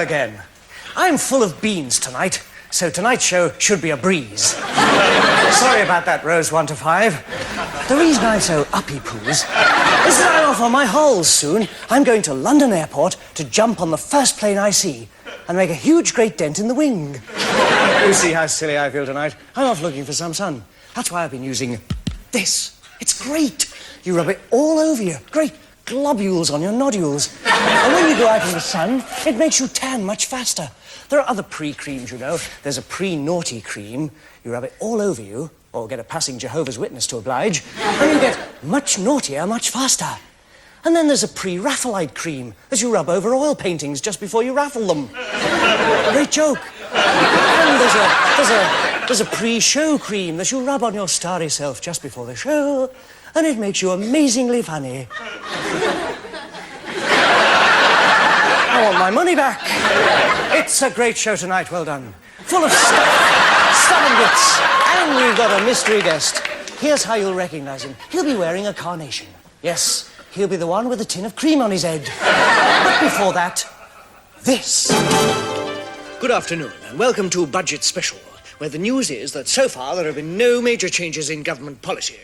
again. I'm full of beans tonight, so tonight's show should be a breeze. Sorry about that, rows 1 to 5. The reason I'm so uppy-poos is that I'm off on my hauls soon. I'm going to London Airport to jump on the first plane I see and make a huge, great dent in the wing. You see how silly I feel tonight? I'm off looking for some sun. That's why I've been using this. It's great. You rub it all over you. Great globules on your nodules. And when you go out in the sun, it makes you tan much faster. There are other pre-creams, you know. There's a pre-naughty cream. You rub it all over you, or get a passing Jehovah's Witness to oblige, and you get much naughtier much faster. And then there's a pre-Raphaelite cream that you rub over oil paintings just before you raffle them. Great joke. And there's a pre-show cream that you rub on your starry self just before the show, and it makes you amazingly funny. I want my money back. It's a great show tonight, well done. Full of stuff and bits. And we've got a mystery guest. Here's how you'll recognize him. He'll be wearing a carnation. Yes, he'll be the one with a tin of cream on his head. But before that, this. Good afternoon, and welcome to Budget Special, where the news is that so far there have been no major changes in government policy.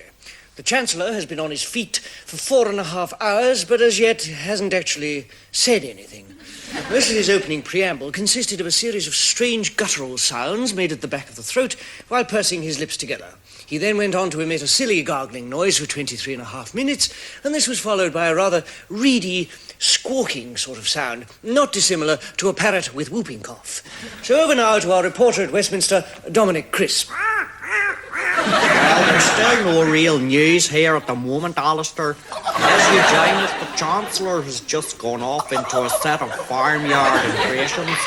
The Chancellor has been on his feet for 4.5 hours, but as yet hasn't actually said anything. Most of his opening preamble consisted of a series of strange guttural sounds made at the back of the throat while pursing his lips together. He then went on to emit a silly gargling noise for 23.5 minutes, and this was followed by a rather reedy, squawking sort of sound, not dissimilar to a parrot with whooping cough. So over now to our reporter at Westminster, Dominic Crisp. Well, there's still no real news here at the moment, Alistair. As you join us, the Chancellor has just gone off into a set of farmyard impressions.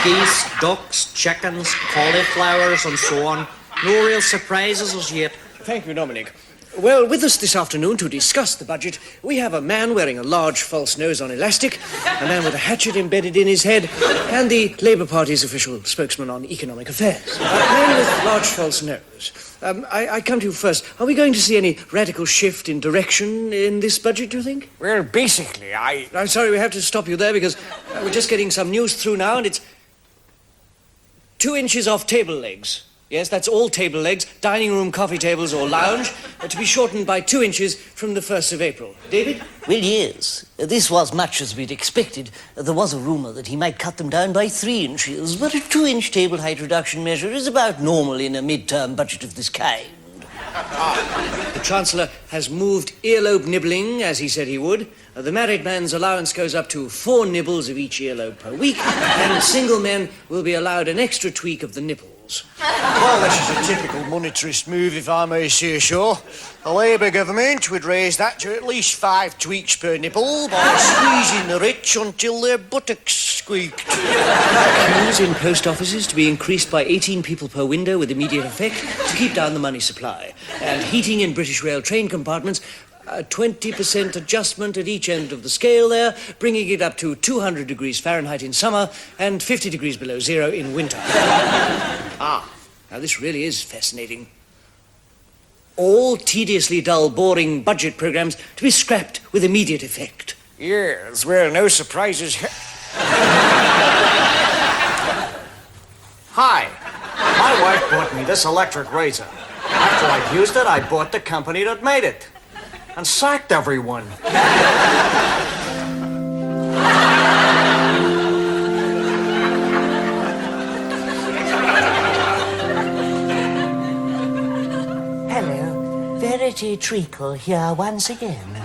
Geese, ducks, chickens, cauliflowers and so on. No real surprises as yet. Thank you, Dominic. Well, with us this afternoon to discuss the budget, we have a man wearing a large false nose on elastic, a man with a hatchet embedded in his head, and the Labour Party's official spokesman on economic affairs. A man with a large false nose. I come to you first. Are we going to see any radical shift in direction in this budget, do you think? Well, basically, I'm sorry, we have to stop you there because we're just getting some news through now, and it's 2 inches off table legs. Yes, that's all table legs, dining room, coffee tables or lounge, to be shortened by 2 inches from the 1st of April. David? Well, yes. This was much as we'd expected. There was a rumour that he might cut them down by 3 inches, but a 2-inch table height reduction measure is about normal in a mid-term budget of this kind. The Chancellor has moved earlobe nibbling, as he said he would. The married man's allowance goes up to 4 nibbles of each earlobe per week, and single men will be allowed an extra tweak of the nipples. well, this is a typical monetarist move, if I may say so. The Labour government would raise that to at least 5 tweaks per nipple by squeezing the rich until their buttocks squeaked. Queues in post offices to be increased by 18 people per window with immediate effect to keep down the money supply. And heating in British Rail train compartments, a 20% adjustment at each end of the scale there, bringing it up to 200 degrees Fahrenheit in summer and 50 degrees below zero in winter. Now this really is fascinating. All tediously dull, boring budget programmes to be scrapped with immediate effect. Yes, well, no surprises. Hi. My wife bought me this electric razor. After I'd used it, I bought the company that made it. And sacked everyone. Hello, Verity Treacle here once again.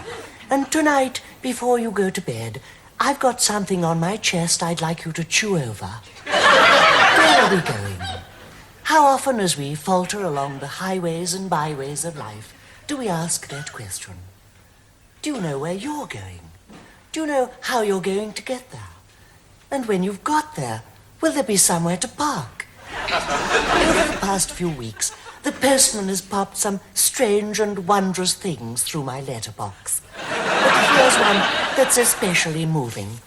And tonight, before you go to bed, I've got something on my chest I'd like you to chew over. Where are we going? How often as we falter along the highways and byways of life, do we ask that question? Do you know where you're going? Do you know how you're going to get there? And when you've got there, will there be somewhere to park? Over the past few weeks, the postman has popped some strange and wondrous things through my letterbox. But here's one that's especially moving.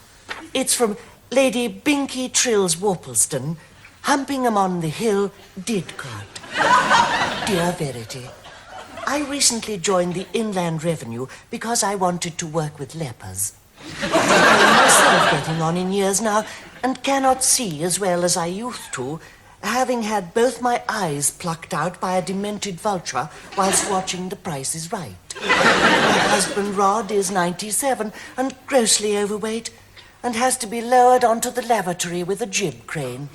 It's from Lady Binky Trills Worpleston, humping among the hill Didcot. Dear Verity, I recently joined the Inland Revenue because I wanted to work with lepers. Instead of getting on in years now, and cannot see as well as I used to, having had both my eyes plucked out by a demented vulture whilst watching The Price is Right. My husband Rod is 97 and grossly overweight and has to be lowered onto the lavatory with a jib crane.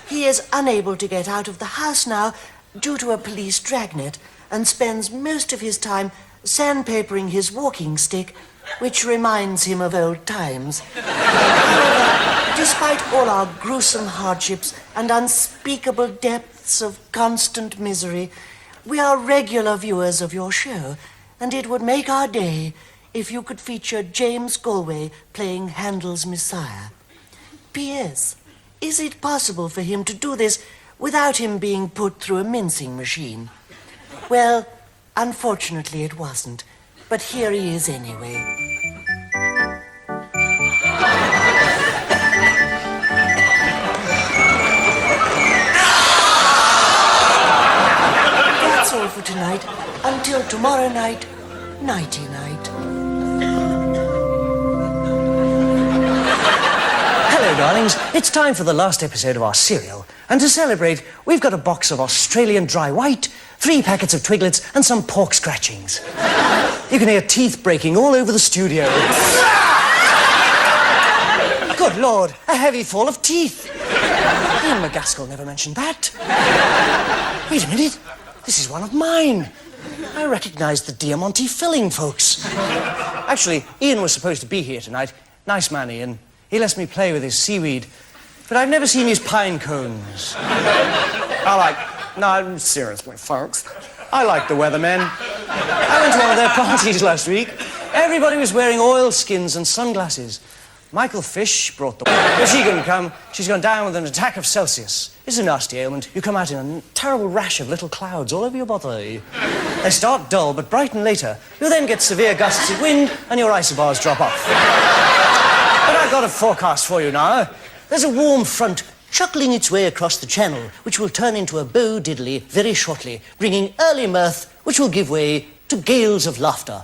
He is unable to get out of the house now due to a police dragnet and spends most of his time sandpapering his walking stick, which reminds him of old times. However, despite all our gruesome hardships and unspeakable depths of constant misery, we are regular viewers of your show, and it would make our day if you could feature James Galway playing Handel's Messiah. P.S. Is it possible for him to do this without him being put through a mincing machine? Well, unfortunately it wasn't, but here he is anyway. That's all for tonight. Until tomorrow night, nighty-night. Hello, darlings. It's time for the last episode of our serial. And to celebrate, we've got a box of Australian dry white, 3 packets of Twiglets, and some pork scratchings. You can hear teeth breaking all over the studio. Good Lord, a heavy fall of teeth. Ian McGaskill never mentioned that. Wait a minute. This is one of mine. I recognise the Diamante filling, folks. Actually, Ian was supposed to be here tonight. Nice man, Ian. He lets me play with his seaweed. But I've never seen his pine cones. No, seriously, folks. I like the Weathermen. I went to one of their parties last week. Everybody was wearing oilskins and sunglasses. Michael Fish brought the... If she couldn't come, she's gone down with an attack of Celsius. It's a nasty ailment. You come out in a terrible rash of little clouds all over your body. They start dull, but brighten later. You then get severe gusts of wind, and your isobars drop off. But I've got a forecast for you now. There's a warm front chuckling its way across the channel, which will turn into a bow diddly very shortly, bringing early mirth, which will give way to gales of laughter.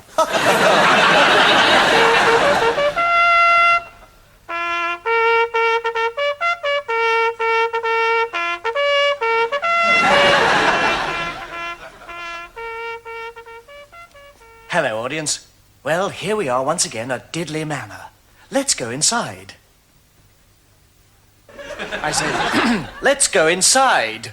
Hello, audience. Well, here we are once again at Diddley Manor. Let's go inside. I said, let's go inside.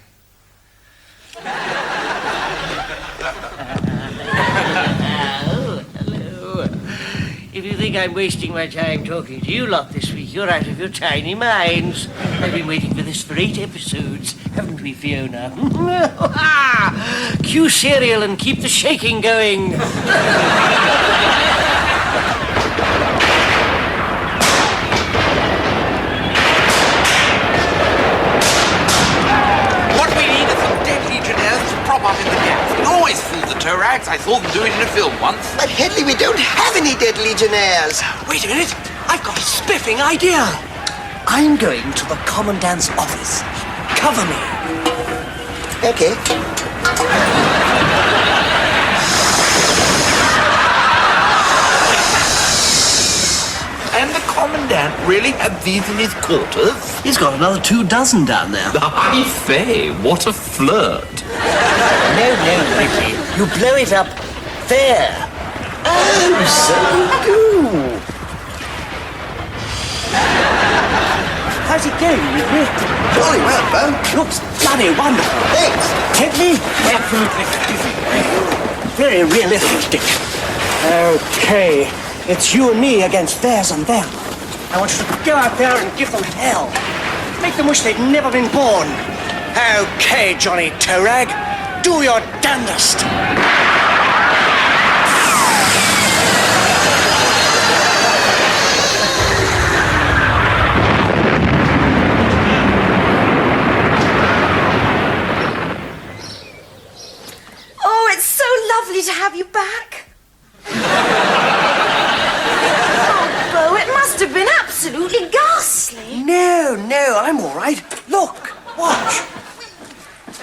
Oh, hello. If you think I'm wasting my time talking to you lot this week, you're out of your tiny minds. I've been waiting for this for 8 episodes, haven't we, Fiona? Cue cereal and keep the shaking going. Up in the gaps. We always fool the toe rags. I saw them do it in a film once. But Headley, we don't have any dead legionnaires. Wait a minute. I've got a spiffing idea. I'm going to the Commandant's office. Cover me. Okay. And the Commandant really had these in his quarters? He's got another 24 down there. I say, what a flirt. No, Ripley. You blow it up there. Oh, so you do. How's it going, Ripley? Jolly well, Bo. Looks bloody wonderful. Thanks. Headley? Very realistic. Okay. It's you and me against theirs and them. I want you to go out there and give them hell. Make them wish they'd never been born. Okay, Johnny Toe-Rag. Do your damnedest. Oh, it's so lovely to have you back. Oh, Bo, it must have been absolutely ghastly. No, I'm all right. Look, watch. See,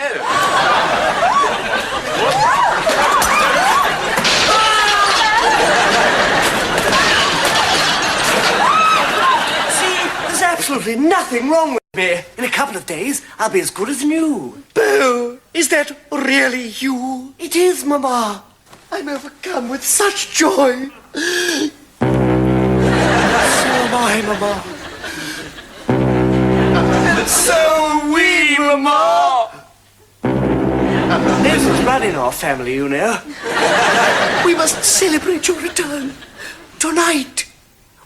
there's absolutely nothing wrong with me. In a couple of days, I'll be as good as new. Bo, is that really you? It is, Mama. I'm overcome with such joy. So am I, Mama. So are we, Mama. There's blood in our family, you know. We must celebrate your return. Tonight,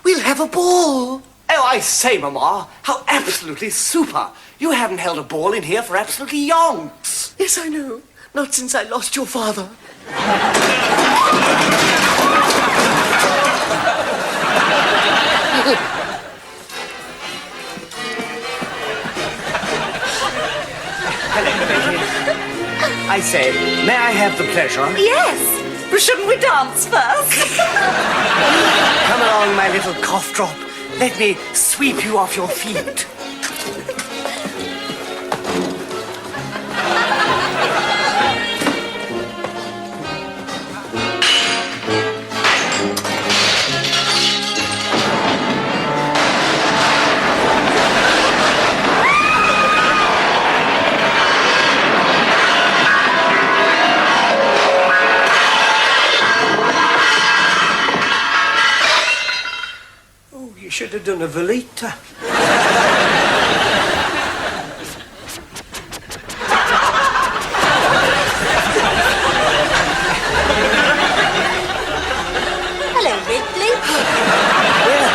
we'll have a ball. Oh, I say, Mama, how absolutely super. You haven't held a ball in here for absolutely yonks. Yes, I know. Not since I lost your father. I say, may I have the pleasure? Yes, but shouldn't we dance first? Come along, my little cough drop. Let me sweep you off your feet. You should have done a velita. Hello, Ridley. Well,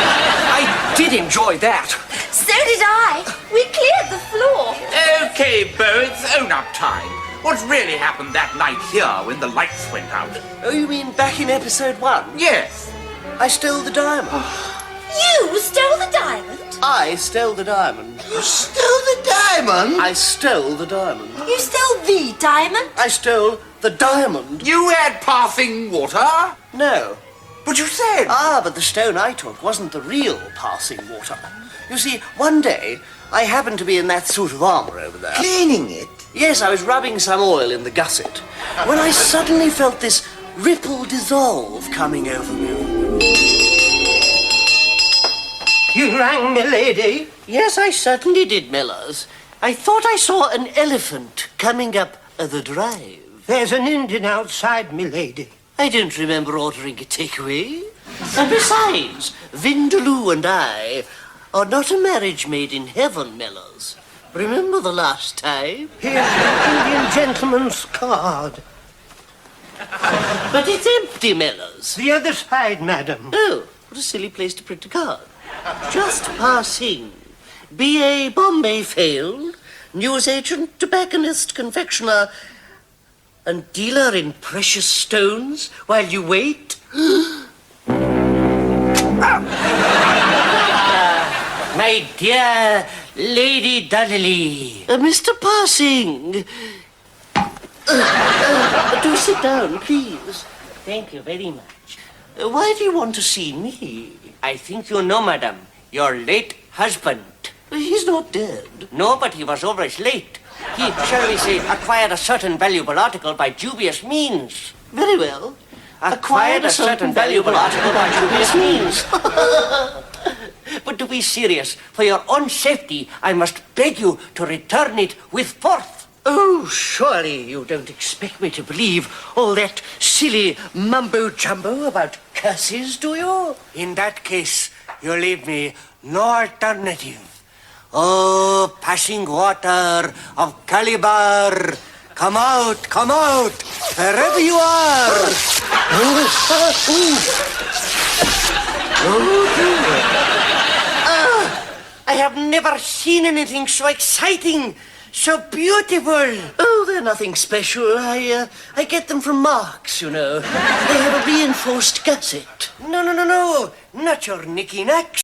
I did enjoy that. So did I. We cleared the floor. Okay, Bo, it's own-up time. What really happened that night here when the lights went out? Oh, you mean back in episode 1? Yes. I stole the diamond. You stole the diamond? I stole the diamond. Still the diamond? I stole the diamond. You stole the diamond? I stole the diamond. You had passing water? No. But you said... But the stone I took wasn't the real passing water. You see, one day, I happened to be in that suit of armour over there. Cleaning it? Yes, I was rubbing some oil in the gusset, when I suddenly felt this ripple dissolve coming over me. You rang, milady? Yes, I certainly did, Millers. I thought I saw an elephant coming up the drive. There's an Indian outside, milady. I don't remember ordering a takeaway. And besides, Vindaloo and I are not a marriage made in heaven, Millers. Remember the last time? Here's the Indian gentleman's card. But it's empty, Millers. The other side, madam. Oh, what a silly place to print a card. Just passing. B.A. Bombay failed. Newsagent, tobacconist, confectioner, and dealer in precious stones while you wait. My dear Lady Dudley. Mr. Passing. Do sit down, please. Thank you very much. Why do you want to see me? I think you know, madam, your late husband. He's not dead. No, but he was always late. He, shall we say, acquired a certain valuable article by dubious means. Very well. Acquired a certain valuable article by dubious means. But to be serious, for your own safety, I must beg you to return it with force. Oh, surely you don't expect me to believe all that silly mumbo-jumbo about curses, do you? In that case, you leave me no alternative. Oh, passing water of Calibar, come out, wherever you are. I have never seen anything so exciting, so beautiful. Oh, they're nothing special. I get them from Marx, you know. They have a reinforced gusset. No, not your knicky-knacks.